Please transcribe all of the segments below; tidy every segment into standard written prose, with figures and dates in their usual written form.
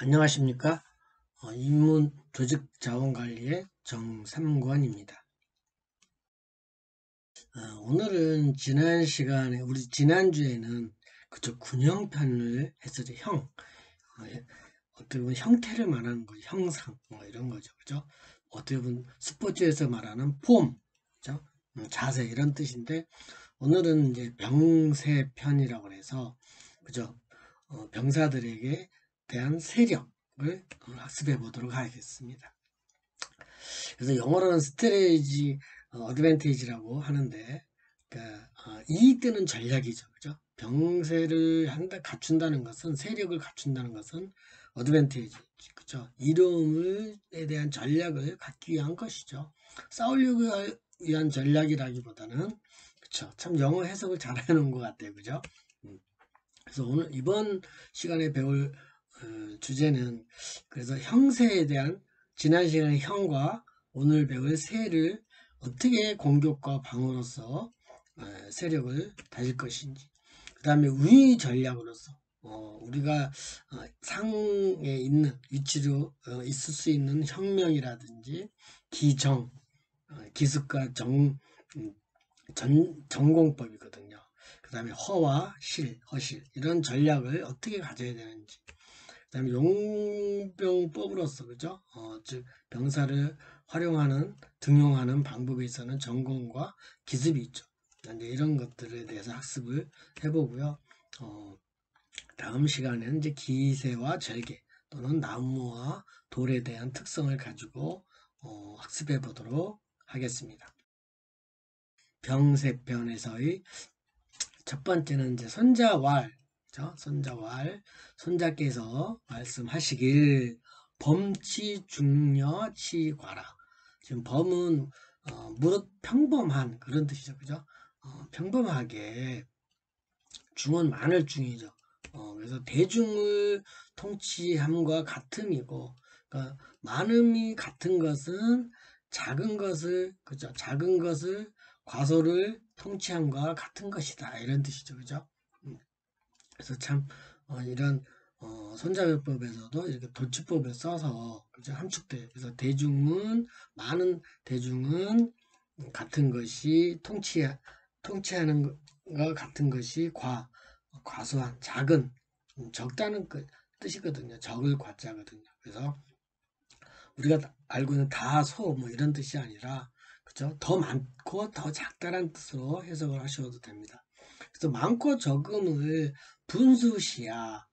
안녕하십니까? 인문 조직 자원 관리의 정삼권입니다. 오늘은 지난 시간에 우리 지난주에는 그저 군형편을 했었죠. 예, 어떻게 보면 형태를 말하는 거죠. 형상 뭐 이런 거죠. 그죠? 어떻게 보면 스포츠에서 말하는 폼, 그죠? 자세 이런 뜻인데 오늘은 이제 병세편이라고 해서 그죠? 병사들에게 대한 세력을 학습해 보도록 하겠습니다. 그래서 영어로는 스트레이지 어드밴티지라고 하는데 그러니까 이익되는 전략이죠. 그죠? 병세를 갖춘다는 것은 세력을 갖춘다는 것은 어드밴티지 그죠? 이름에 대한 전략을 갖기 위한 것이죠. 싸우려고 위한 전략이라기보다는 그쵸? 참 영어 해석을 잘 해놓은 것 같아요. 그죠? 그래서 오늘 이번 시간에 배울 주제는 그래서 형세에 대한 지난 시간의 형과 오늘 배울 세를 어떻게 공격과 방어로서 세력을 다질 것인지 그 다음에 우위 전략으로서 우리가 상에 있는 위치로 있을 수 있는 혁명이라든지 기정 기습과 음, 전공법이거든요. 그 다음에 허와 허실 이런 전략을 어떻게 가져야 되는지 그 다음에 용병법으로서 그죠? 즉 병사를 활용하는 등용하는 방법에 있어서는 전공과 기습이 있죠. 이제 이런 것들에 대해서 학습을 해보고요. 다음 시간에는 이제 기세와 절개 또는 나무와 돌에 대한 특성을 가지고 학습해 보도록 하겠습니다. 병세편에서의 첫 번째는 이제 손자왈, 그죠? 손자께서 말씀하시길 범치 중려 치과라. 지금 범은 무릇 평범한 그런 뜻이죠, 그죠? 평범하게 중은 많을 중이죠. 그래서 대중을 통치함과 같음이고, 그러니까 많음이 같은 것은 작은 것을 그죠? 작은 것을 과소를 통치함과 같은 것이다 이런 뜻이죠, 그죠? 그래서 참 이런 손자병법에서도 이렇게 도치법을 써서 그죠? 함축돼. 그래서 많은 대중은 같은 것이 통치하는 것과 같은 것이 과소한 작은 적다는 뜻이거든요. 적을 과자거든요. 그래서 우리가 알고 있는 다소 뭐 이런 뜻이 아니라 그죠? 더 많고 더 작다란 뜻으로 해석을 하셔도 됩니다. 그래서 많고 적음을 분수시야.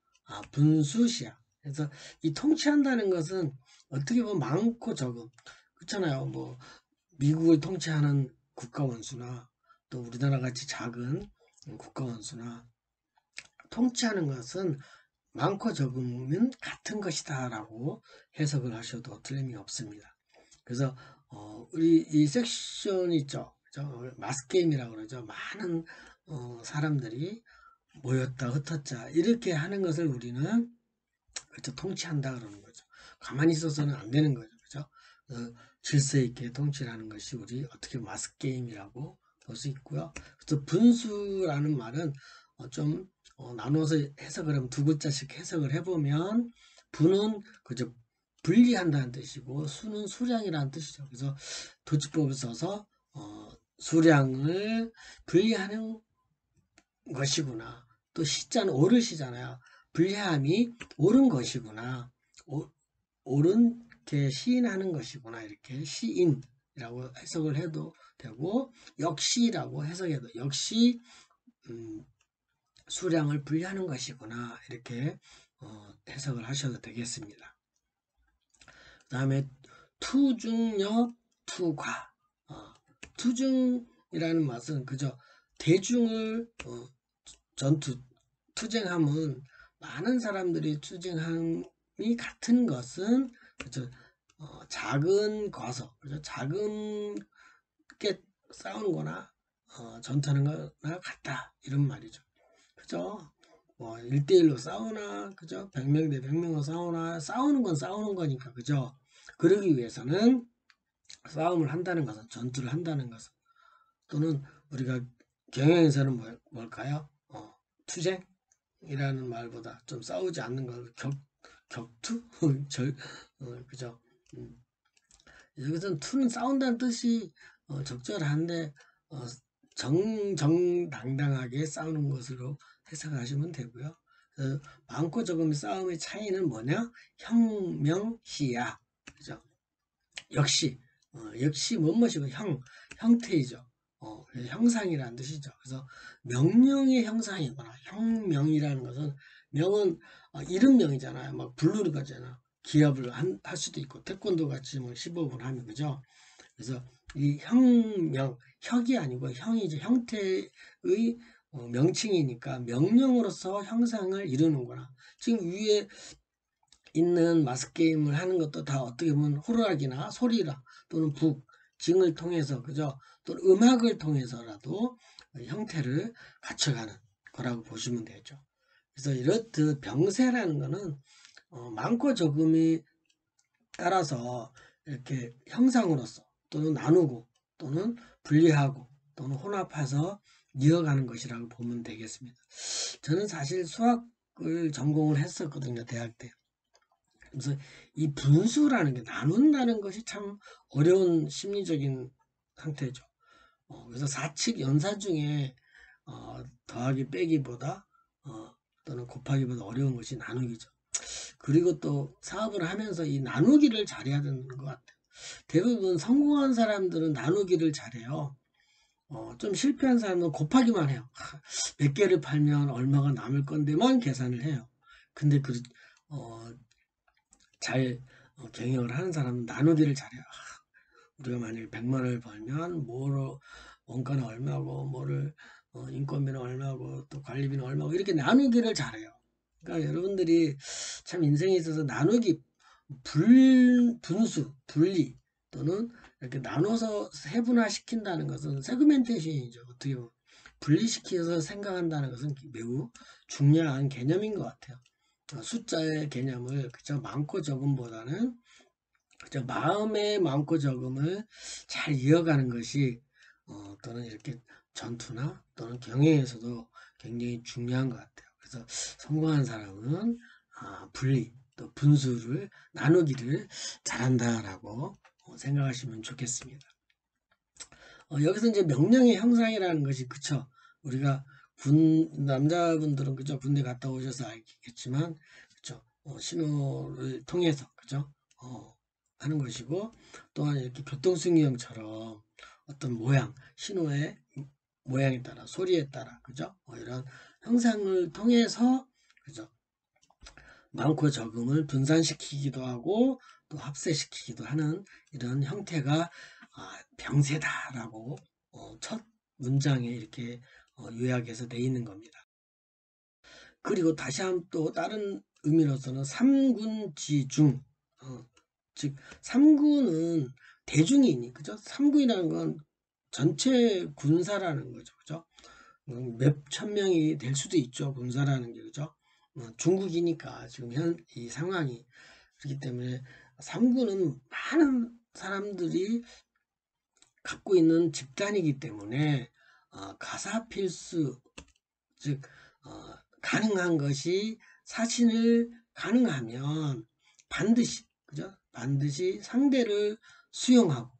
그래서 이 통치한다는 것은 어떻게 보면 많고 적음 그렇잖아요. 뭐 미국을 통치하는 국가 원수나 또 우리나라 같이 작은 국가 원수나 통치하는 것은 많고 적음은 같은 것이다 라고 해석을 하셔도 틀림이 없습니다. 그래서 우리 이 섹션이 있죠. 마스게임이라고 그러죠. 많은 사람들이 모였다 흩었자 이렇게 하는 것을 우리는 그렇죠. 통치한다 그러는 거죠. 가만히 있어서는 안 되는 거죠. 그죠? 질서 있게 통치를 하는 것이 우리 어떻게 마스게임이라고 볼 수 있고요. 그래서 분수라는 말은 좀 나눠서 해석을 하면 두 글자씩 해석을 해보면 분은 그저 분리한다는 뜻이고 수는 수량이라는 뜻이죠. 그래서 도치법을 써서 수량을 분리하는 것이구나. 또 시자는 오르시잖아요. 불리함이 옳은 것이구나. 옳은 게 시인하는 것이구나. 이렇게 시인이라고 해석을 해도 되고 역시라고 해석해도 역시 수량을 분리하는 것이구나. 이렇게 해석을 하셔도 되겠습니다. 그 다음에 투중력 투과 투중이라는 맛은 그저 대중을 투쟁함은 많은 사람들이 투쟁함이 같은 것은 그죠? 작은 과서, 그죠? 작은 게 싸우는 거나 전투하는 거나 같다 이런 말이죠. 그죠? 뭐 1대1로 싸우나 그죠? 100명 대 100명으로 싸우나 싸우는 건 싸우는 거니까 그죠? 그러기 위해서는 싸움을 한다는 것은 전투를 한다는 것은 또는 우리가 경영에서는 뭘까요? 투쟁? 이라는 말보다 좀 싸우지 않는 걸 격투? 그죠? 여기서는 투는 싸운다는 뜻이 적절한데 정정당당하게 싸우는 것으로 해석하시면 되고요. 많고 적음의 싸움의 차이는 뭐냐? 형명시야. 그죠? 역시 무엇이고 형태이죠. 형상이라는 뜻이죠. 그래서 명령의 형상이거나 형명이라는 것은 명은 이름명이잖아요. 막 부르는 거잖아. 기합을 할 수도 있고 태권도 같이 뭐 15분 하면 그죠. 그래서 이 형명 혁이 아니고 형이죠. 형태의 명칭이니까 명령으로서 형상을 이루는구나. 지금 위에 있는 마스게임을 하는 것도 다 어떻게 보면 호루라기나 소리라 또는 징을 통해서 그죠? 또는 음악을 통해서라도 형태를 갖춰가는 거라고 보시면 되죠. 그래서 이렇듯 병세라는 거는 많고 적음이 따라서 이렇게 형상으로서 또는 나누고 또는 분리하고 또는 혼합해서 이어가는 것이라고 보면 되겠습니다. 저는 사실 수학을 전공을 했었거든요. 대학 때. 그래서 이 분수라는 게 나눈다는 것이 참 어려운 심리적인 상태죠. 그래서 사칙 연산 중에 더하기 빼기보다 또는 곱하기보다 어려운 것이 나누기죠. 그리고 또 사업을 하면서 이 나누기를 잘해야 되는 것 같아요. 대부분 성공한 사람들은 나누기를 잘해요. 좀 실패한 사람은 곱하기만 해요. 몇 개를 팔면 얼마가 남을 건데만 계산을 해요. 근데 잘 경영을 하는 사람은 나누기를 잘해요. 우리가 만약에 100만 원을 벌면 뭐로 원가는 얼마고 뭐를 인건비는 얼마고 또 관리비는 얼마고 이렇게 나누기를 잘해요. 그러니까 여러분들이 참 인생에 있어서 나누기, 분수, 분리 또는 이렇게 나눠서 세분화 시킨다는 것은 세그멘테이션이죠. 어떻게 보면 분리시켜서 생각한다는 것은 매우 중요한 개념인 것 같아요. 숫자의 개념을 그저 많고 적음보다는 그저 마음의 많고 적음을 잘 이어가는 것이 또는 이렇게 전투나 또는 경영에서도 굉장히 중요한 것 같아요. 그래서 성공한 사람은 분리 또 분수를 나누기를 잘한다라고 생각하시면 좋겠습니다. 여기서 이제 명령의 형상이라는 것이 그쵸. 우리가 남자분들은 그죠. 군대 갔다 오셔서 알겠지만 그쵸. 신호를 통해서 그죠. 하는 것이고 또한 이렇게 교통신경처럼 어떤 모양, 신호의 모양에 따라 소리에 따라 그죠? 이런 형상을 통해서 그죠? 많고 적음을 분산시키기도 하고 또 합세시키기도 하는 이런 형태가 병세다라고 첫 문장에 이렇게 요약해서 돼 있는 겁니다. 그리고 다시 한번 또 다른 의미로서는 삼군지중 즉 삼군은 대중이니 그죠? 삼군이라는 건 전체 군사라는 거죠. 그죠? 몇 천 명이 될 수도 있죠. 군사라는 게 그죠? 중국이니까 지금 이 상황이 그렇기 때문에 삼군은 많은 사람들이 갖고 있는 집단이기 때문에 가사필수 즉 가능한 것이 사신을 가능하면 반드시 그죠? 반드시 상대를 수용하고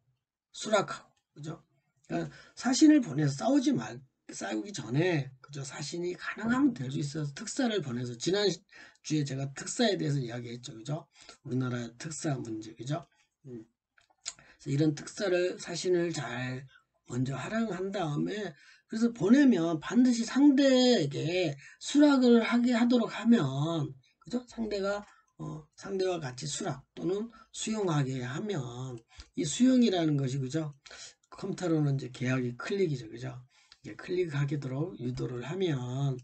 수락하고 그죠? 그러니까 사신을 보내서 싸우기 전에 그죠? 사신이 가능하면 될 수 있어서 특사를 보내서 지난주에 제가 특사에 대해서 이야기했죠. 그죠? 우리나라 특사 문제 그죠? 그래서 이런 특사를 사신을 잘 먼저 활용한 다음에 그래서 보내면 반드시 상대에게 수락을 하게 하도록 하면 그죠? 상대와 같이 수락 또는 수용하게 하면 이 수용이라는 것이 그죠? 컴퓨터로는 이제 계약이 클릭이죠. 그죠? 클릭하도록 유도를 하면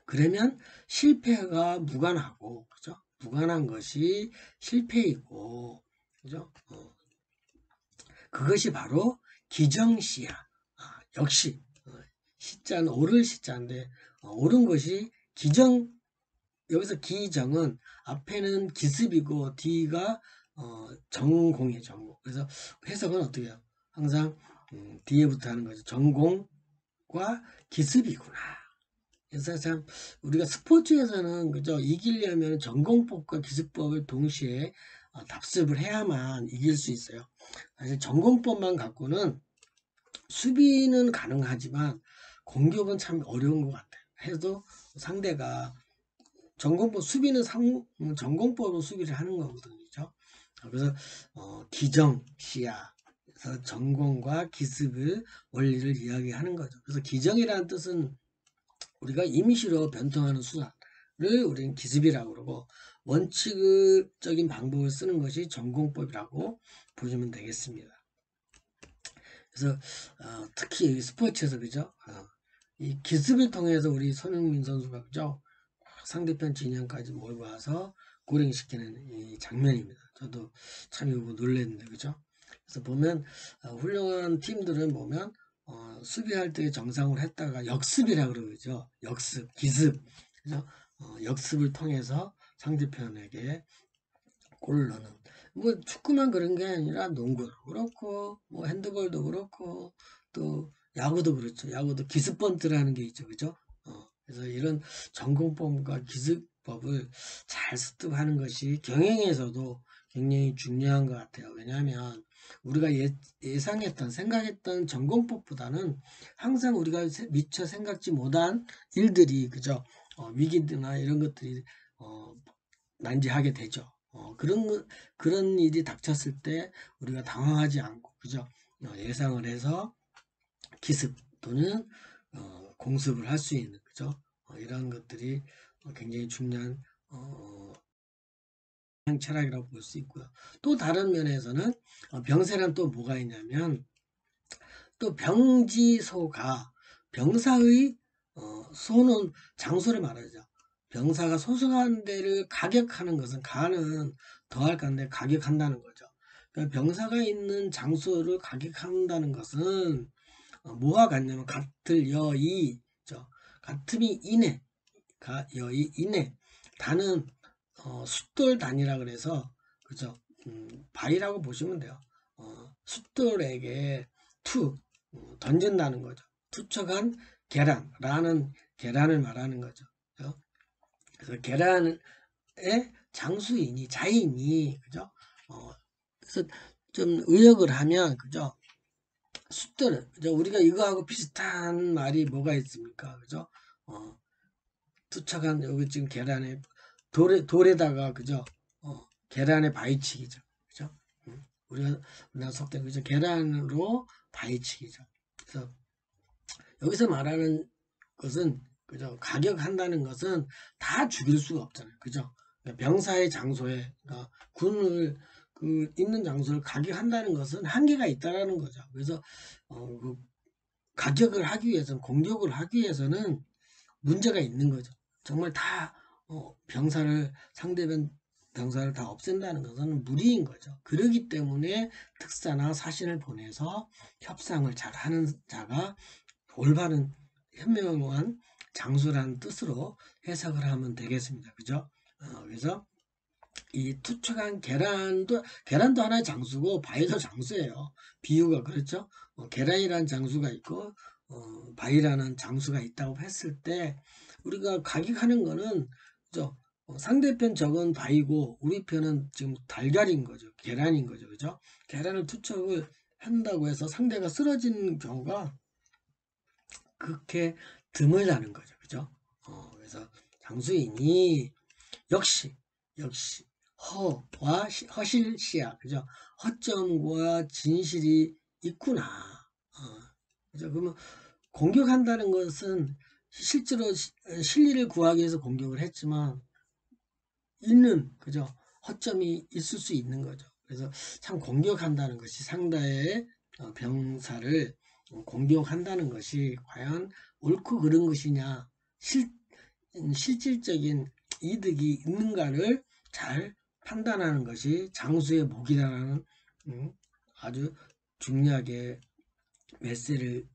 그러면 실패가 무관하고 그죠? 무관한 것이 실패이고 그죠? 그것이 바로 기정시야. 역시 시자는 오를 시자인데 옳은 것이 기정 여기서 기정은 앞에는 기습이고 뒤가 전공이에요. 전공. 그래서 해석은 어떻게 해요? 항상 뒤에부터 하는 거죠. 전공과 기습이구나. 그래서 참 우리가 스포츠에서는 그죠 이기려면 전공법과 기술법을 동시에 답습을 해야만 이길 수 있어요. 사실 전공법만 갖고는 수비는 가능하지만 공격은 참 어려운 것 같아요. 해도 상대가 전공법 수비는 전공법으로 수비를 하는 거거든요. 그죠? 그래서 기정, 시야, 그래서 전공과 기습을 원리를 이야기하는 거죠. 그래서 기정이라는 뜻은 우리가 임시로 변통하는 수단을 우리는 기습이라고 그러고 원칙적인 방법을 쓰는 것이 전공법이라고 보시면 되겠습니다. 그래서 특히 스포츠에서 그죠? 이 기습을 통해서 우리 손흥민 선수가 그죠? 상대편 진영까지 몰고 와서 고령시키는 이 장면입니다. 저도 참 이거 놀랐는데 그죠? 그래서 보면 훌륭한 팀들은 보면 수비할 때 정상으로 했다가 역습이라 그러죠. 역습, 기습, 그죠? 역습을 통해서 상대편에게 골을 넣는. 뭐 축구만 그런 게 아니라 농구도 그렇고, 뭐 핸드볼도 그렇고, 또 야구도 그렇죠. 야구도 기습번트라는 게 있죠, 그죠? 그래서 이런 전공법과 기술법을 잘 습득하는 것이 경영에서도 굉장히 중요한 것 같아요. 왜냐하면 우리가 예상했던 생각했던 전공법보다는 항상 우리가 미처 생각지 못한 일들이 그죠 위기나 이런 것들이 난제하게 되죠. 그런 일이 닥쳤을 때 우리가 당황하지 않고 그죠 예상을 해서 기습 또는 공습을 할 수 있는 그죠 이런 것들이 굉장히 중요한 철학이라고 볼 수 있고요. 또 다른 면에서는 병세란 또 뭐가 있냐면 또 병지소가 병사의 소는 장소를 말하죠. 병사가 소속한 데를 가격하는 것은 가는 더할 간데 가격한다는 거죠. 그러니까 병사가 있는 장소를 가격한다는 것은 뭐와 같냐면 같을 여이 같음이 이내 여이 이내 단은 숫돌 단이라 그래서 그죠 바위라고 보시면 돼요. 숫돌에게 던진다는 거죠. 투척한 계란라는 계란을 말하는 거죠. 그래서 계란의 장수인이 자인이 그죠 그래서 좀 의역을 하면 그죠 숫돌 그죠 우리가 이거하고 비슷한 말이 뭐가 있습니까 그죠 투척한 여기 지금 계란에 돌에다가 그죠 계란에 바위치기죠 그죠 우리가 속된 그죠 계란으로 바위치기죠 그래서 여기서 말하는 것은 그죠 가격한다는 것은 다 죽일 수가 없잖아요 그죠 병사의 장소에 그러니까 군을 있는 장소를 가격한다는 것은 한계가 있다라는 거죠 그래서 그 가격을 하기 위해서는 공격을 하기 위해서는 문제가 있는 거죠 정말 다 병사를 상대편 병사를 다 없앤다는 것은 무리인 거죠. 그러기 때문에 특사나 사신을 보내서 협상을 잘 하는 자가 올바른 현명한 장수라는 뜻으로 해석을 하면 되겠습니다. 그죠? 그래서 이 투척한 계란도 하나의 장수고 바위도 장수예요. 비유가 그렇죠? 계란이라는 장수가 있고 바위라는 장수가 있다고 했을 때 우리가 가격하는 거는 그죠? 상대편 적은 바위고 우리 편은 지금 달걀인 거죠. 계란인 거죠. 그죠? 계란을 투척을 한다고 해서 상대가 쓰러지는 경우가 그렇게 드물다는 거죠. 그죠? 그래서 장수인이 역시 허실시야 그죠? 허점과 진실이 있구나. 그죠? 그러면 공격한다는 것은 실제로 실리를 구하기 위해서 공격을 했지만 있는 그죠? 허점이 있을 수 있는 거죠. 그래서 참 공격한다는 것이 상대의 병사를 공격한다는 것이 과연 옳고 그른 것이냐 실질적인 이득이 있는가를 잘 판단하는 것이 장수의 목이라는 아주 중요하게 메시지를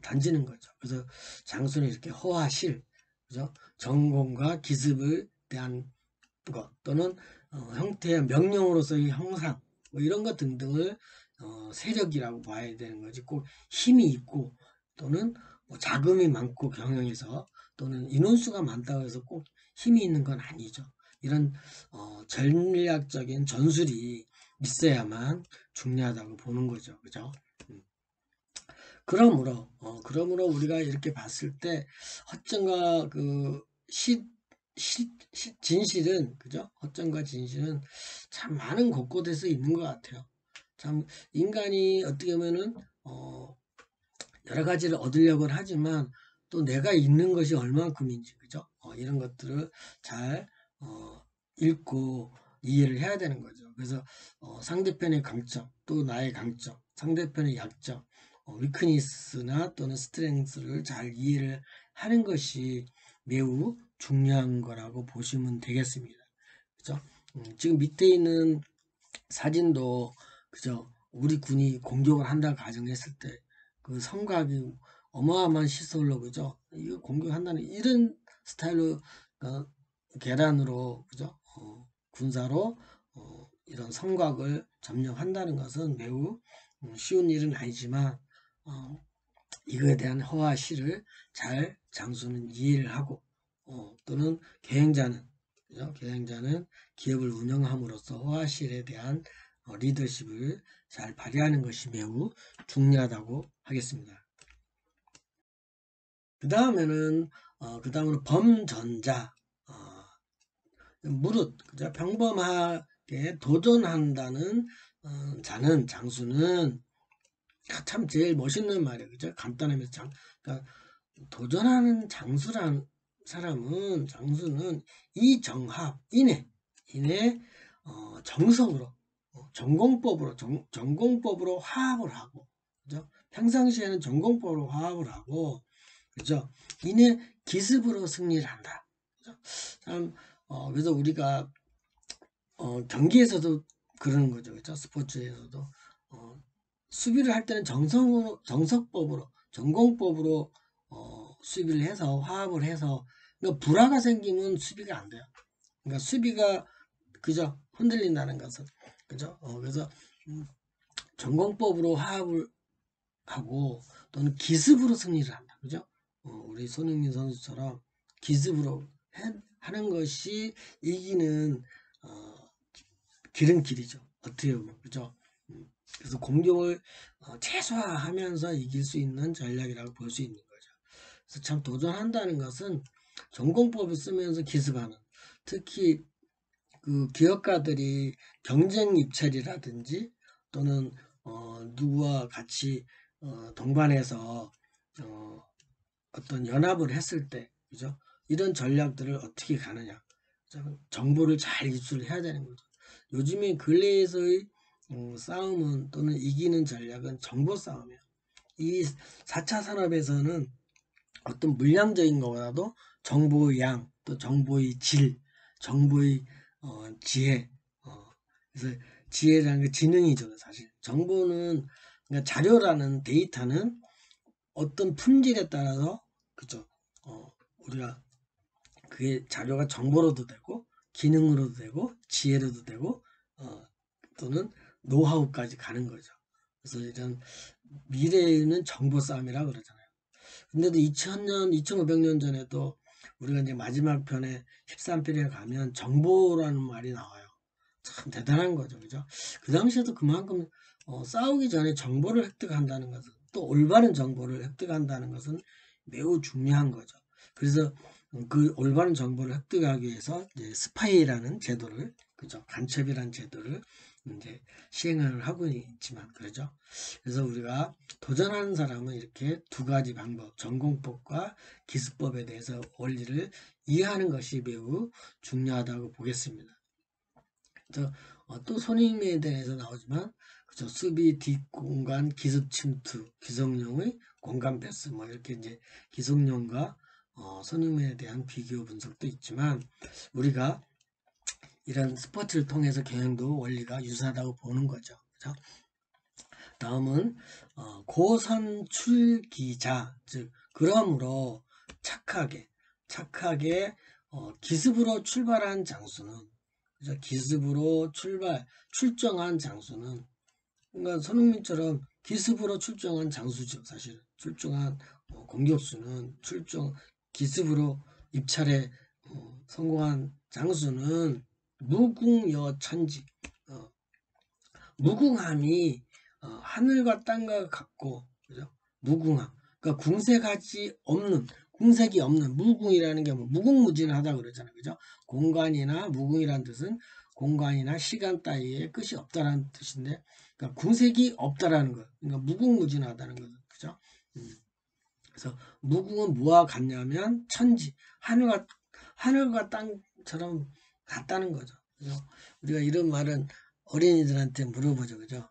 던지는 거죠. 그래서 장수는 이렇게 허하실 그죠? 전공과 기습을 대한 것 또는 형태의 명령으로서의 형상 뭐 이런 것 등등을 세력이라고 봐야 되는 거지 꼭 힘이 있고 또는 뭐 자금이 많고 경영에서 또는 인원수가 많다고 해서 꼭 힘이 있는 건 아니죠. 이런 전략적인 전술이 있어야만 중요하다고 보는 거죠. 그죠? 그러므로 우리가 이렇게 봤을 때 허점과 그 진실은, 그죠? 허점과 진실은 참 많은 곳곳에서 있는 것 같아요. 참 인간이 어떻게 보면은 여러 가지를 얻으려고 하지만 또 내가 있는 것이 얼만큼인지, 그죠? 이런 것들을 잘 읽고 이해를 해야 되는 거죠. 그래서 상대편의 강점, 또 나의 강점, 상대편의 약점, 위크니스나 또는 스트렝스를 잘 이해를 하는 것이 매우 중요한 거라고 보시면 되겠습니다. 그죠? 지금 밑에 있는 사진도, 그죠? 우리 군이 공격을 한다 가정했을 때 그 성곽이 어마어마한 시설로, 그죠? 이거 공격한다는 이런 스타일로 계란으로, 그죠? 군사로 이런 성곽을 점령한다는 것은 매우 쉬운 일은 아니지만 이거에 대한 허와 실을 잘 장수는 이해를 하고 또는 계행자는, 그죠? 계행자는 기업을 운영함으로써 허와 실에 대한 리더십을 잘 발휘하는 것이 매우 중요하다고 하겠습니다. 그 다음에는 범전자, 무릇, 그죠? 평범하게 도전한다는 장수는 참 제일 멋있는 말이에요. 그죠? 간단하면서 그러니까 도전하는 장수는 이정합, 인해 정석으로, 전공법으로 화합을 하고, 그죠? 평상시에는 전공법으로 화합을 하고, 그죠? 인해 기습으로 승리를 한다. 그죠? 참, 그래서 우리가 경기에서도 그러는 거죠. 그죠? 스포츠에서도 수비를 할 때는 정석법으로, 전공법으로 수비를 해서 화합을 해서, 그러니까 불화가 생기면 수비가 안 돼요. 그러니까 수비가, 그죠? 흔들린다는 것은, 그죠? 그래서 전공법으로 화합을 하고 또는 기습으로 승리를 한다. 그죠? 우리 손흥민 선수처럼 기습으로 하는 것이 이기는 기름길이죠. 어떻게 보면, 그죠? 그래서 공격을 최소화하면서 이길 수 있는 전략이라고 볼 수 있는 거죠. 그래서 참 도전한다는 것은 전공법을 쓰면서 기습하는, 특히 그 기업가들이 경쟁 입찰이라든지 또는 누구와 같이 동반해서 어떤 연합을 했을 때, 그죠? 이런 전략들을 어떻게 가느냐, 정보를 잘 입수해야 되는 거죠. 요즘에 근래에서의 싸움은 또는 이기는 전략은 정보 싸움이에요. 이 4차 산업에서는 어떤 물량적인 것보다도 정보의 양, 또 정보의 질, 정보의 지혜, 그래서 지혜라는 게 지능이죠. 사실 정보는, 그러니까 자료라는 데이터는 어떤 품질에 따라서, 그죠? 우리가 그게 자료가 정보로도 되고 기능으로도 되고 지혜로도 되고 또는 노하우까지 가는 거죠. 그래서 이런 미래에는 정보 싸움이라고 그러잖아요. 근데도 2000년, 2500년 전에도 우리가 이제 마지막 편에 13편에 가면 정보라는 말이 나와요. 참 대단한 거죠. 그죠? 그 당시에도 그만큼 싸우기 전에 정보를 획득한다는 것은, 또 올바른 정보를 획득한다는 것은 매우 중요한 거죠. 그래서 그 올바른 정보를 획득하기 위해서 이제 스파이라는 제도를, 그죠? 간첩이라는 제도를 이제 시행을 하고 있지만, 그러죠. 그래서 우리가 도전하는 사람은 이렇게 두 가지 방법, 전공법과 기술법에 대해서 원리를 이해하는 것이 매우 중요하다고 보겠습니다. 또 손흥민에 대해서 나오지만, 그죠? 수비 뒷공간 기습 침투, 기성용의 공간 패스, 뭐 이렇게 이제 기성용과 손흥민에 대한 비교 분석도 있지만, 우리가 이런 스포츠를 통해서 경영도 원리가 유사하다고 보는 거죠. 그죠? 다음은 고선출기자, 즉 그러므로 착하게 기습으로 출발한 장수는, 그죠? 기습으로 출정한 장수는, 그러니까 손흥민처럼 기습으로 출정한 장수죠. 사실 출정한 공격수는 기습으로 입찰에 성공한 장수는 무궁여천지, 무궁함이 하늘과 땅과 같고, 그죠? 무궁함. 그러니까 궁색이 없는 무궁이라는 게 뭐 무궁무진하다 그러잖아요. 그죠? 공간이나 무궁이라는 뜻은 공간이나 시간 따위에 끝이 없다라는 뜻인데, 그러니까 궁색이 없다라는 거. 그러니까 무궁무진하다는 거죠. 그죠? 그래서 무궁은 뭐와 같냐면 천지, 하늘과 땅처럼 같다는 거죠. 그죠? 우리가 이런 말은 어린이들한테 물어보죠. 그죠?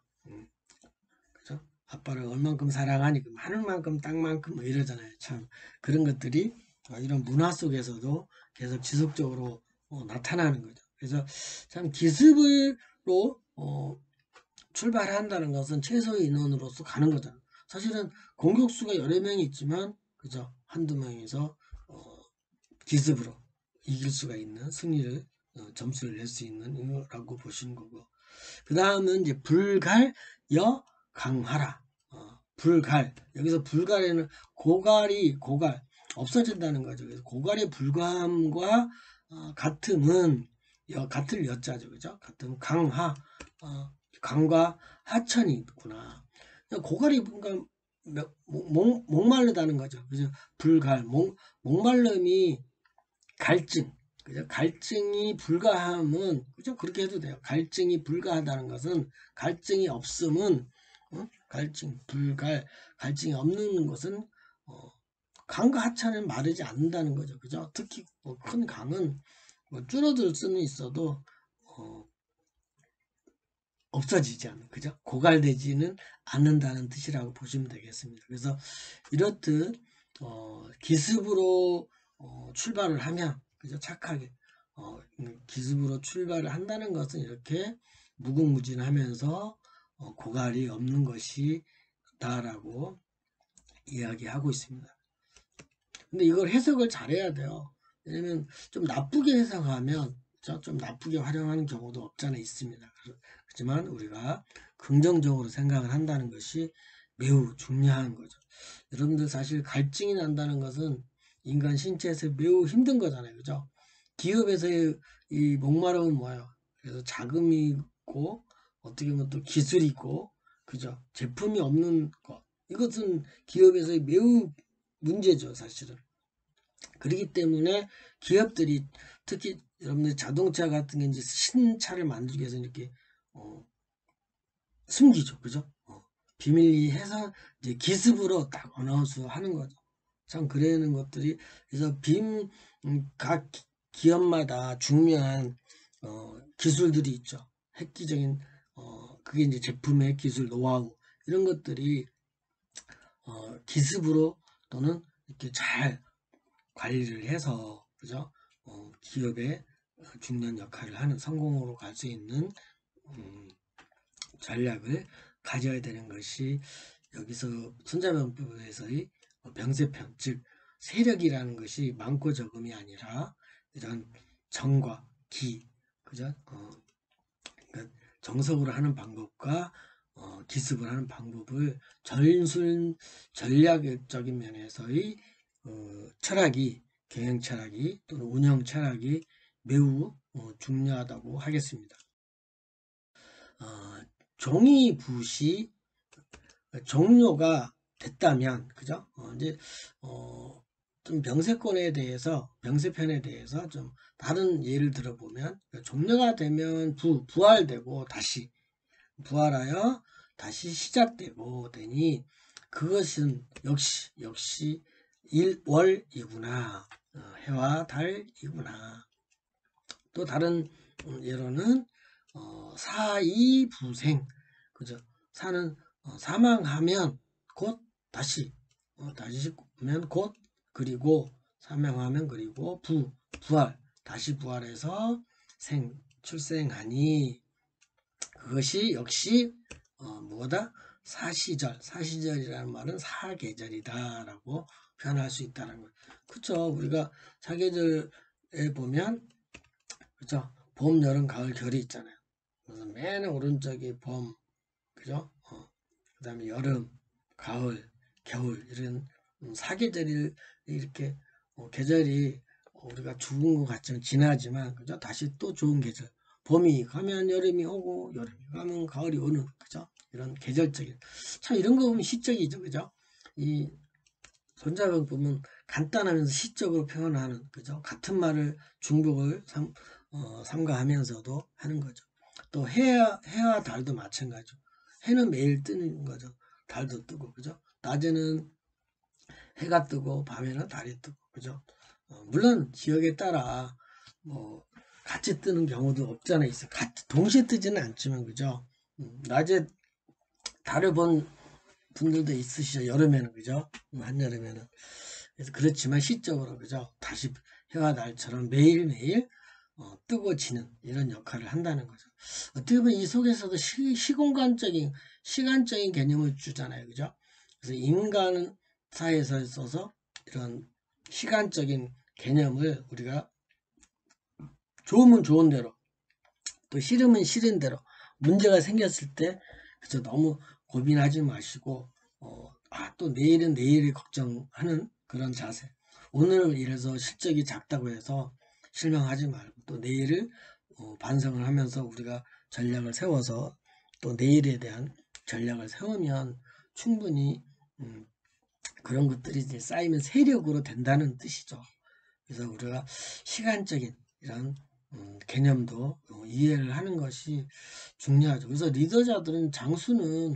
그죠? 아빠를 얼만큼 사랑하니? 하늘만큼 땅만큼 뭐 이러잖아요. 참 그런 것들이 이런 문화 속에서도 계속 지속적으로 나타나는 거죠. 그래서 참 기습으로 출발한다는 것은 최소의 인원으로서 가는 거잖아요. 사실은 공격수가 여러 명이 있지만 그죠? 한두 명이서 기습으로 이길 수가 있는 승리를 점수를 낼 수 있는 이거라고 보시는 거고, 그 다음은 이제 불갈여 강하라. 불갈, 여기서 불갈에는 고갈 없어진다는 거죠. 그래서 고갈의 불감과 같음은 같을 여자죠. 그죠? 같은 강과 하천이 있구나. 고갈이 뭔가 목마르다는 거죠. 그죠? 목마름이 갈증, 그죠? 갈증이 불가함은, 그죠? 그렇게 해도 돼요. 갈증이 불가하다는 것은, 갈증이 없음은, 갈증이 없는 것은, 강과 하천은 마르지 않는다는 거죠. 그죠? 특히 큰 강은 줄어들 수는 있어도, 없어지지 않는, 그죠? 고갈되지는 않는다는 뜻이라고 보시면 되겠습니다. 그래서 이렇듯 기습으로 출발을 하면, 그죠? 착하게 기습으로 출발을 한다는 것은 이렇게 무궁무진하면서 고갈이 없는 것이다라고 이야기하고 있습니다. 근데 이걸 해석을 잘해야 돼요. 왜냐면 좀 나쁘게 해석하면 좀 나쁘게 활용하는 경우도 없잖아 있습니다. 그렇지만 우리가 긍정적으로 생각을 한다는 것이 매우 중요한 거죠. 여러분들 사실 갈증이 난다는 것은 인간 신체에서 매우 힘든 거잖아요. 그죠? 기업에서의 이 목마름은 뭐예요? 그래서 자금이 있고 어떻게 보면 또 기술이 있고 그죠? 제품이 없는 것. 이것은 기업에서의 매우 문제죠, 사실은. 그렇기 때문에 기업들이 특히 여러분들 자동차 같은 게 이제 신차를 만들기 위해서 이렇게 숨기죠. 그죠? 비밀리 해서 이제 기습으로 딱 어나운스 하는 거죠. 참 그러는 것들이 그래서 각 기업마다 중요한 기술들이 있죠. 획기적인 그게 이제 제품의 기술 노하우 이런 것들이 기습으로 또는 이렇게 잘 관리를 해서 그죠? 기업의 중요한 역할을 하는 성공으로 갈 수 있는 전략을 가져야 되는 것이 여기서 손자병법에서의 병세편, 즉 세력이라는 것이 많고 적음이 아니라 이런 정과 기, 그죠? 그러니까 정석으로 하는 방법과 기습을 하는 방법을 전략적인 면에서의 철학이 경영 철학이 또는 운영 철학이 매우 중요하다고 하겠습니다. 종이붓이 종료가 됐다면 그죠? 이제 좀 병세편에 대해서 좀 다른 예를 들어보면 종료가 되면 부활되고 다시 부활하여 다시 시작되고 되니 그것은 역시 일월이구나. 해와 달이구나. 또 다른 예로는 사이부생, 그죠? 사망하면 곧 다시 다시면 곧 그리고 사망하면 그리고 부활 다시 부활해서 출생하니 그것이 역시 뭐다? 사시절이라는 말은 사계절이다라고 표현할 수 있다는 거예요. 그렇죠? 우리가 사계절에 보면 그죠? 봄, 여름, 가을, 겨울이 있잖아요. 그래서 맨 오른쪽이 봄, 그죠? 그 다음에 여름, 가을, 겨울 이런 사계절이 이렇게 계절이 우리가 죽은 것 같지만 지나지만 그죠? 다시 또 좋은 계절. 봄이 가면 여름이 오고 여름이 가면 가을이 오는 그죠? 이런 계절적인 참 이런 거 보면 시적이죠, 그죠? 이 손자병 보면 간단하면서 시적으로 표현하는 그죠? 같은 말을 중복을 삼가하면서도 하는 거죠. 또 해와 달도 마찬가지죠. 해는 매일 뜨는 거죠. 달도 뜨고 그죠? 낮에는 해가 뜨고 밤에는 달이 뜨고 그죠? 물론 지역에 따라 뭐 같이 뜨는 경우도 없잖아요. 있어. 같이 동시에 뜨지는 않지만 그죠? 낮에 달을 본 분들도 있으시죠. 여름에는 그죠? 한여름에는. 그래서 그렇지만 시적으로 그죠? 다시 해와 달처럼 매일매일 뜨고 지는 이런 역할을 한다는 거죠. 어떻게 보면 이 속에서도 시공간적인 시간적인 개념을 주잖아요. 그죠? 그래서 인간 사회에서 있어서 이런 시간적인 개념을 우리가 좋으면 좋은 대로 또 싫으면 싫은 대로 문제가 생겼을 때 그저 너무 고민하지 마시고 또 내일은 내일을 걱정하는 그런 자세. 오늘 이래서 실적이 작다고 해서 실망하지 말고 또 내일을 반성을 하면서 우리가 전략을 세워서 또 내일에 대한 전략을 세우면 충분히 그런 것들이 이제 쌓이면 세력으로 된다는 뜻이죠. 그래서 우리가 시간적인 이런 개념도 이해를 하는 것이 중요하죠. 그래서 리더자들은 장수는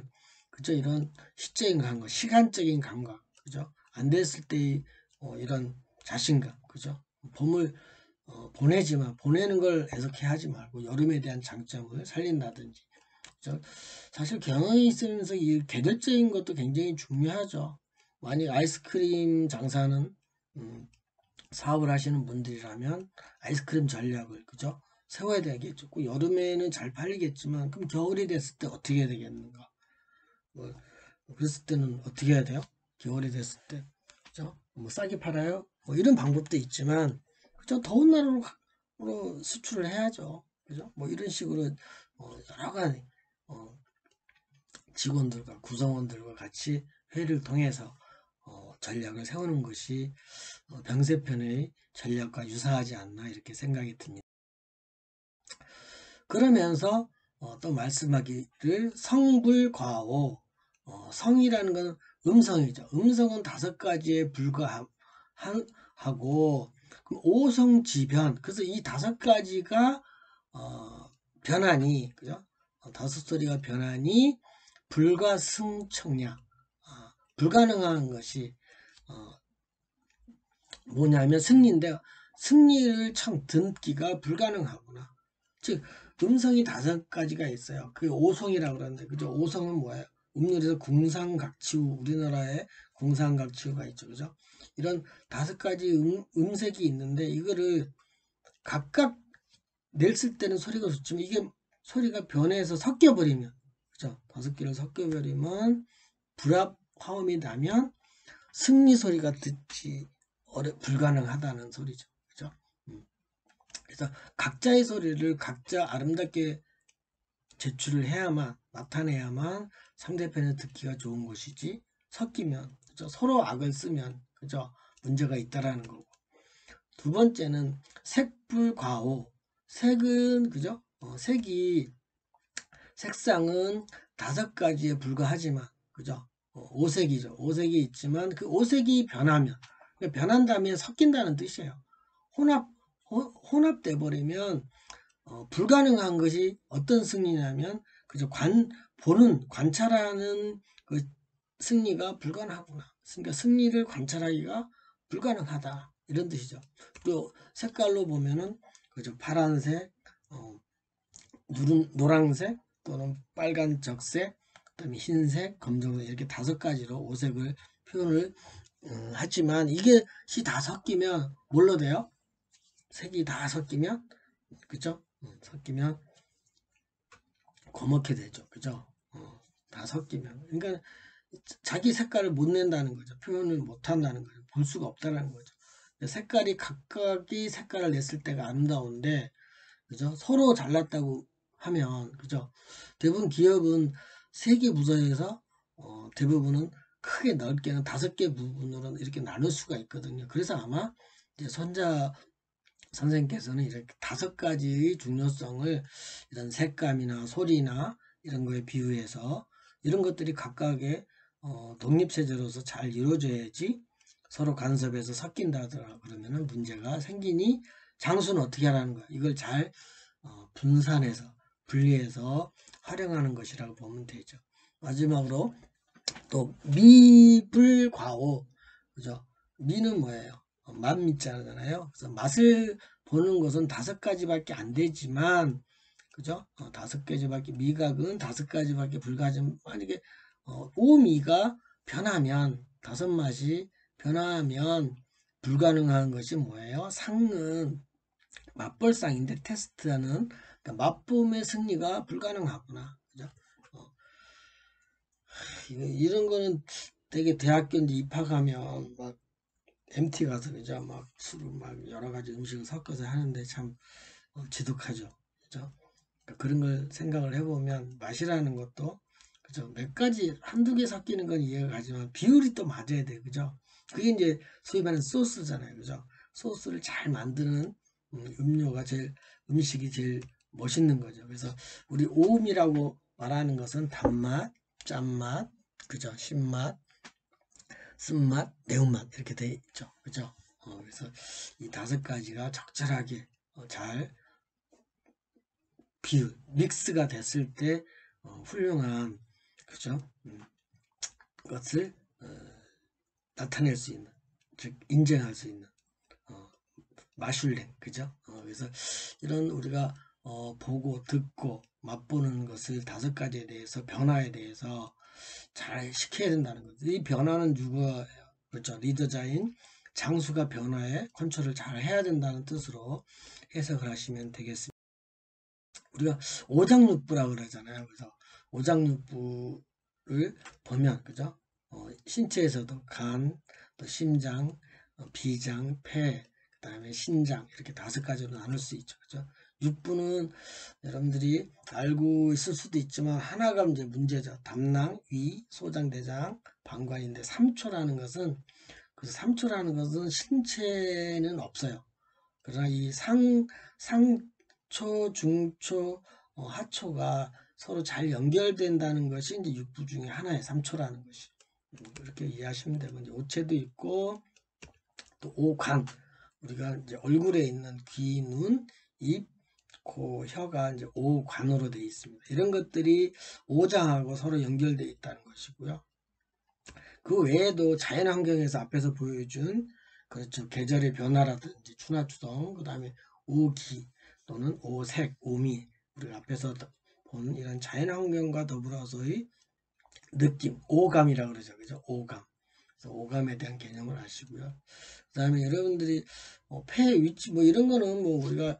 그죠 이런 시적인 감각, 시간적인 감각, 그죠 안 됐을 때의 이런 자신감, 그죠 봄을 보내지만 보내는 걸 애석해 하지 말고 여름에 대한 장점을 살린다든지, 그죠? 사실 경영에 있으면서 이 계절적인 것도 굉장히 중요하죠. 만약 아이스크림 장사는 사업을 하시는 분들이라면 아이스크림 전략을 그죠 세워야 되겠죠. 여름에는 잘 팔리겠지만 그럼 겨울이 됐을 때 어떻게 해야 되겠는가? 뭐 그랬을 때는 어떻게 해야 돼요? 겨울이 됐을 때 그죠? 뭐 싸게 팔아요? 뭐 이런 방법도 있지만 그죠? 더운 나라로 수출을 해야죠. 그죠? 뭐 이런 식으로 여러 가지 직원들과 구성원들과 같이 회의를 통해서 전략을 세우는 것이 병세편의 전략과 유사하지 않나 이렇게 생각이 듭니다. 그러면서 또 말씀하기를 성불과오, 성이라는 것은 음성이죠. 음성은 5가지에 불과하고 그럼 오성지변, 그래서 이 5가지가 변하니 그죠? 5소리가 변하니 불가승청량, 불가능한 것이 뭐냐면 승리인데 승리를 참 듣기가 불가능하구나. 즉 음성이 5가지가 있어요. 그게 오성이라고 그러는데 그죠? 오성은 뭐예요? 음률에서 궁상각치우, 우리나라에 궁상각치우가 있죠. 그죠? 이런 5가지 음색이 있는데 이거를 각각 냈을 때는 소리가 좋지만 이게 소리가 변해서 섞여버리면 그죠? 5개를 섞여버리면 불합 화음이 나면 승리 소리가 듣지 불가능하다는 소리죠. 그죠? 그래서 각자의 소리를 각자 아름답게 제출을 해야만 나타내야만 상대편에 듣기가 좋은 것이지 섞이면 그죠? 서로 악을 쓰면 그죠? 문제가 있다라는 거고. 두 번째는 색불과오. 색은 그죠? 색상은 5가지에 불과하지만 그죠? 오색이죠. 오색이 있지만 그 오색이 변하면 변한다면 섞인다는 뜻이에요. 혼합돼 버리면 불가능한 것이 어떤 승리냐면 그죠 보는 관찰하는 그 승리가 불가능하구나. 그러니까 승리를 관찰하기가 불가능하다 이런 뜻이죠. 또 색깔로 보면은 그죠 파란색, 노란색 또는 빨간 적색, 그다음에 흰색, 검정색 이렇게 5가지로 오색을 표현을 하지만 이것이 다 섞이면 뭘로 돼요? 색이 다 섞이면 그죠? 섞이면 검게 되죠. 그죠? 다 섞이면. 그러니까 자기 색깔을 못 낸다는 거죠. 표현을 못 한다는 거죠. 볼 수가 없다는 거죠. 색깔이 각각이 색깔을 냈을 때가 아름다운데 그죠? 서로 잘났다고 하면 그죠? 대부분 기업은 세개 부서에서 대부분은 크게 넓게는 5개 부분으로 이렇게 나눌 수가 있거든요. 그래서 아마 이제 손자 선생님께서는 이렇게 5가지의 중요성을 이런 색감이나 소리나 이런 거에 비유해서 이런 것들이 각각의 독립체제로서 잘 이루어져야지 서로 간섭해서 섞인다더라 그러면은 문제가 생기니 장수는 어떻게 하라는 거야. 이걸 잘 분산해서 분리해서 활용하는 것이라고 보면 되죠. 마지막으로 또 미불과오, 그죠? 미는 뭐예요? 맛미자잖아요. 그래서 맛을 보는 것은 5가지밖에 안 되지만, 그죠? 5가지밖에, 미각은 5가지밖에 불가하지만, 만약에 오미가 변하면, 5맛이 변화하면 불가능한 것이 뭐예요? 상은 맛볼상인데 테스트하는, 그러니까 맛봄의 승리가 불가능하구나. 그죠? 어, 이런 거는 되게 대학교 이제 입학하면 막 MT 가서 그죠? 막 술을 막 여러 가지 음식을 섞어서 하는데 참 지독하죠. 그죠? 그러니까 그런 걸 생각을 해보면 맛이라는 것도 그죠? 몇 가지 한두 개 섞이는 건 이해가 가지만 비율이 또 맞아야 돼. 그죠? 그게 이제 소위 말하는 소스잖아요. 그죠? 소스를 잘 만드는 음료가 제일 음식이 제일 멋있는 거죠. 그래서 우리 오음이라고 말하는 것은 단맛, 짠맛, 그죠? 신맛, 쓴맛, 매운맛 이렇게 돼 있죠. 그죠? 그래서 이 5가지가 적절하게 잘 비율, 믹스가 됐을 때 훌륭한 그죠? 것을 나타낼 수 있는, 즉 인정할 수 있는 마슐랭, 그죠? 그래서 이런 우리가 보고 듣고 맛보는 것을 5가지에 대해서 변화에 대해서 잘 시켜야 된다는 거죠. 이 변화는 누구예요? 그렇죠? 리더자인 장수가 변화에 컨트롤을 잘 해야 된다는 뜻으로 해석을 하시면 되겠습니다. 우리가 오장육부라고 그러잖아요. 그래서 오장육부를 보면 그죠? 신체에서도 간, 또 심장, 비장, 폐, 그다음에 신장 이렇게 5가지로 나눌 수 있죠. 그죠? 육부는 여러분들이 알고 있을 수도 있지만 하나가 이제 문제죠. 담낭, 위, 소장, 대장, 방관인데 3초라는 것은 그래서 3초라는 것은 신체는 없어요. 그러나 이 상초, 중초, 하초가 서로 잘 연결된다는 것이 이제 육부 중에 하나의 3초라는 것이. 그렇게 이해하시면 되고, 이제 오체도 있고, 또 오관. 우리가 이제 얼굴에 있는 귀, 눈, 입, 코, 혀가 이제 오관으로 되어 있습니다. 이런 것들이 오장하고 서로 연결되어 있다는 것이고요. 그 외에도 자연환경에서 앞에서 보여준 그렇죠. 계절의 변화라든지 추나추동, 그 다음에 오기 또는 오색, 오미 우리가 앞에서 본 이런 자연환경과 더불어서의 느낌, 오감이라고 그러죠. 그죠? 오감. 그래서 오감에 대한 개념을 아시고요. 그 다음에 여러분들이 폐 위치 뭐 이런 거는 뭐 우리가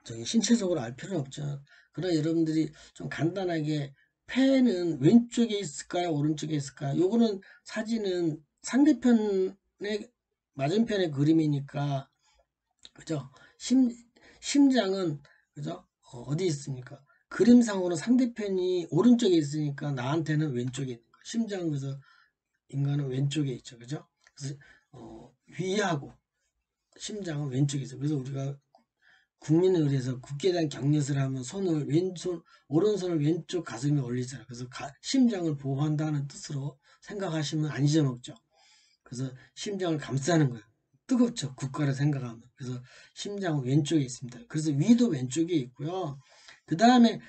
저기 신체적으로 알 필요는 없죠. 그러나 여러분들이 좀 간단하게 폐는 왼쪽에 있을까요? 오른쪽에 있을까요? 요거는 사진은 상대편의 맞은편의 그림이니까 그죠? 심장은 그죠? 어디 있습니까? 그림상으로 상대편이 오른쪽에 있으니까 나한테는 왼쪽에 있는 거예요. 심장은 그래서 인간은 왼쪽에 있죠. 그죠? 그래서 위하고 심장은 왼쪽에 있어요. 그래서 우리가 국민의례에서 국기에 대한 격려를 하면 손을 왼손 오른손을 왼쪽 가슴에 올리잖아요. 그래서 심장을 보호한다는 뜻으로 생각하시면 안 잊어먹죠. 그래서 심장을 감싸는 거예요. 뜨겁죠. 국가를 생각하면. 그래서 심장은 왼쪽에 있습니다. 그래서 위도 왼쪽에 있고요. 그 다음에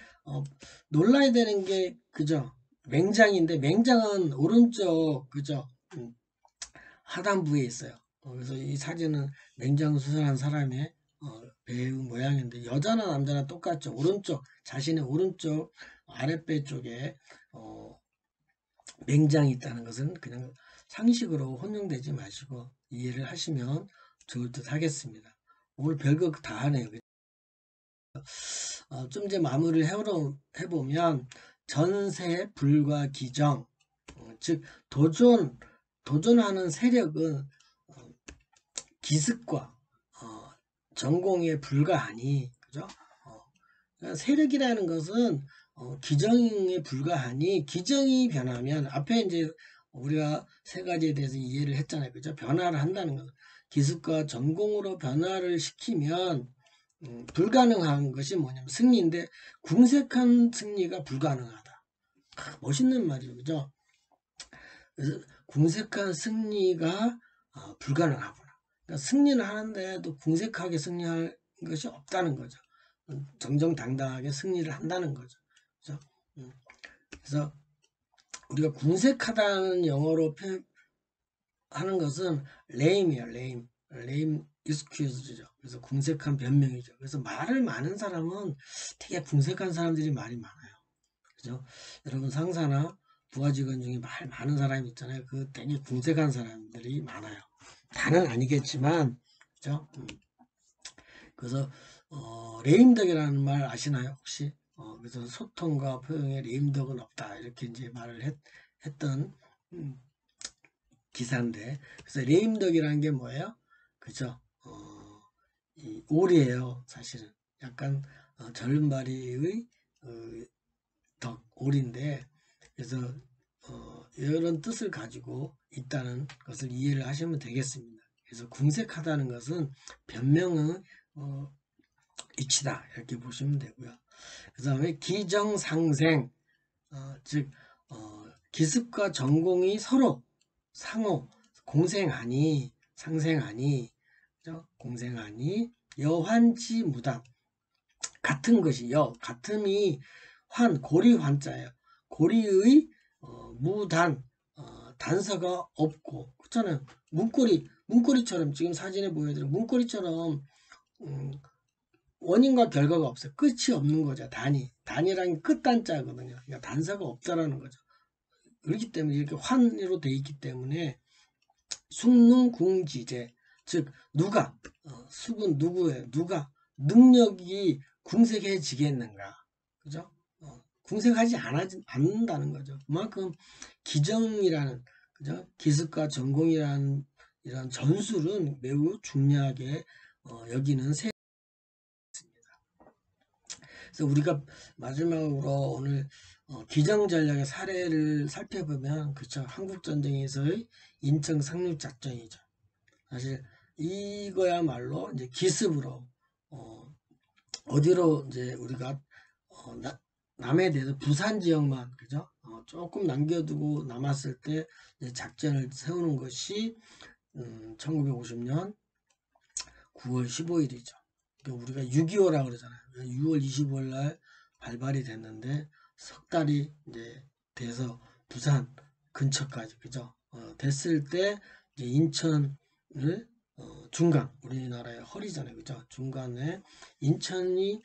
놀라야 되는 게 그죠? 맹장인데 맹장은 오른쪽 그죠? 하단부에 있어요. 그래서 이 사진은 맹장 수술한 사람의 배우 모양인데 여자나 남자나 똑같죠. 오른쪽 자신의 오른쪽 아랫배 쪽에 맹장이 있다는 것은 그냥 상식으로 혼용되지 마시고 이해를 하시면 좋을 듯 하겠습니다. 오늘 별거 다 하네요. 좀 이제 마무리를 해보면 전세 불과 기정 즉 도전하는 세력은 기습과 전공에 불과하니 그죠? 그러니까 세력이라는 것은 기정에 불과하니 기정이 변하면 앞에 이제 우리가 세 가지에 대해서 이해를 했잖아요. 그죠? 변화를 한다는 것. 기습과 전공으로 변화를 시키면 불가능한 것이 뭐냐면 승리인데 궁색한 승리가 불가능하다. 멋있는 말이죠. 그죠? 그래서 궁색한 승리가 불가능하구나. 그러니까 승리는 하는데도 궁색하게 승리할 것이 없다는 거죠. 정정당당하게 승리를 한다는 거죠. 그죠? 그래서 우리가 궁색하다는 영어로 하는 것은 lame이에요. lame excuse죠. 그래서 궁색한 변명이죠. 그래서 말을 많은 사람은 되게 궁색한 사람들이 말이 많아요. 그죠? 여러분 상사나 부하 직원 중에 말 많은 사람이 있잖아요. 그 되게 궁색한 사람들이 많아요. 다는 아니겠지만, 그죠? 그래서 레임덕이라는 말 아시나요? 혹시? 그래서 소통과 포용에 레임덕은 없다. 이렇게 이제 말을 했던 기사인데, 그래서 레임덕이라는 게 뭐예요? 그죠? 이 오리예요. 사실은 약간 절름발이의 덕 오리인데, 그래서 이런 뜻을 가지고 있다는 것을 이해를 하시면 되겠습니다. 그래서 궁색하다는 것은 변명의 이치다 이렇게 보시면 되고요. 그 다음에 기정상생, 즉 기습과 전공이 서로 상호 공생하니 상생하니, 그죠? 공생하니 여환지 무당, 같은 것이 같음이 고리 환자예요. 고리의 무단, 단서가 없고, 그렇잖아요. 문고리처럼 지금 사진에 보여드린 문고리처럼 원인과 결과가 없어요. 끝이 없는 거죠. 단이라는 게 끝단자거든요. 그러니까 단서가 없다라는 거죠. 그렇기 때문에 이렇게 환으로 되어 있기 때문에 숙능궁지제, 즉 누가 숙은 누구예요? 누가 능력이 궁색해지겠는가? 그죠? 궁색하지 않는다는 거죠. 그만큼 기정이라는, 그죠? 기습과 전공이라는 이런 전술은 매우 중요하게 여기는 세. 그래서 우리가 마지막으로 오늘 기정 전략의 사례를 살펴보면, 그쵸? 한국 전쟁에서의 인천 상륙 작전이죠. 사실 이거야말로 이제 기습으로 어디로 이제 우리가 남에 대해서 부산 지역만, 그죠? 조금 남겨두고 남았을 때 작전을 세우는 것이 1950년 9월 15일이죠. 그러니까 우리가 6.25라고 그러잖아요. 6월 25일 날 발발이 됐는데 석 달이 이제 돼서 부산 근처까지, 그죠? 됐을 때 이제 인천을 중간, 우리나라의 허리잖아요. 그죠? 중간에 인천이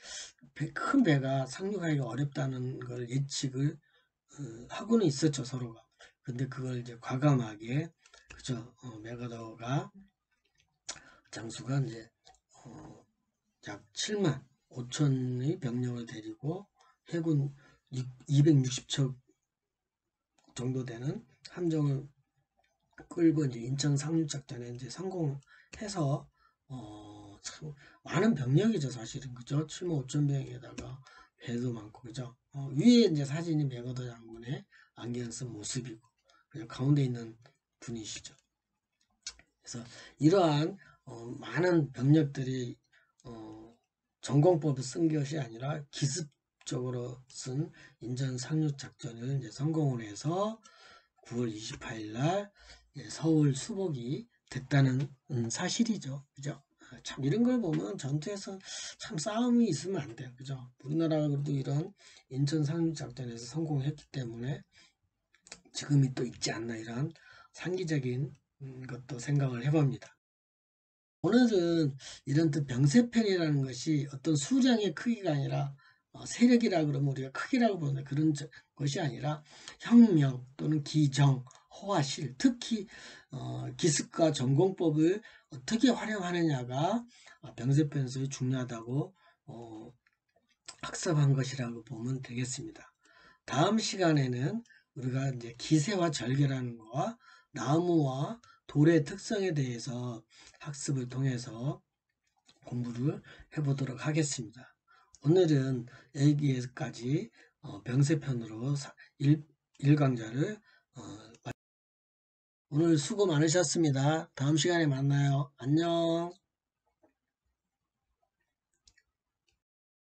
큰 배가 상륙하기가 어렵다는 걸 예측을 하고는 있었죠, 서로가. 근데 그걸 이제 과감하게, 그죠? 메가더가 장수가 이제 약 7만 5천의 병력을 데리고 해군 260척 정도 되는 함정을 끌고 이제 인천 상륙작전에 이제 성공해서 참 많은 병력이죠, 사실은. 그죠? 7만 5천 병에다가 배도 많고, 그죠? 위에 이제 사진이 메가더 장군의 안경 쓴 모습이고, 그죠? 가운데 있는 분이시죠. 그래서 이러한 많은 병력들이 전공법을 쓴 것이 아니라 기습적으로 쓴 인천 상륙 작전을 이제 성공을 해서 9월 28일 날 서울 수복이 됐다는 사실이죠. 그죠? 참 이런 걸 보면 전투에서 참 싸움이 있으면 안 돼요. 그죠? 우리나라가 그래도 이런 인천 상륙 작전에서 성공했기 때문에 지금이 또 있지 않나, 이런 상기적인 것도 생각을 해봅니다. 오늘은 이런 병세편이라는 것이 어떤 수량의 크기가 아니라 세력이라 그러면 우리가 크기라고 보는데 그런 것이 아니라 혁명 또는 기정, 호화실, 특히 기습과 전공법을 어떻게 활용하느냐가 병세편에서 중요하다고 학습한 것이라고 보면 되겠습니다. 다음 시간에는 우리가 이제 기세와 절개라는 거와 나무와 돌의 특성에 대해서 학습을 통해서 공부를 해보도록 하겠습니다. 오늘은 여기까지 병세편으로 1강좌를 오늘 수고 많으셨습니다. 다음 시간에 만나요. 안녕.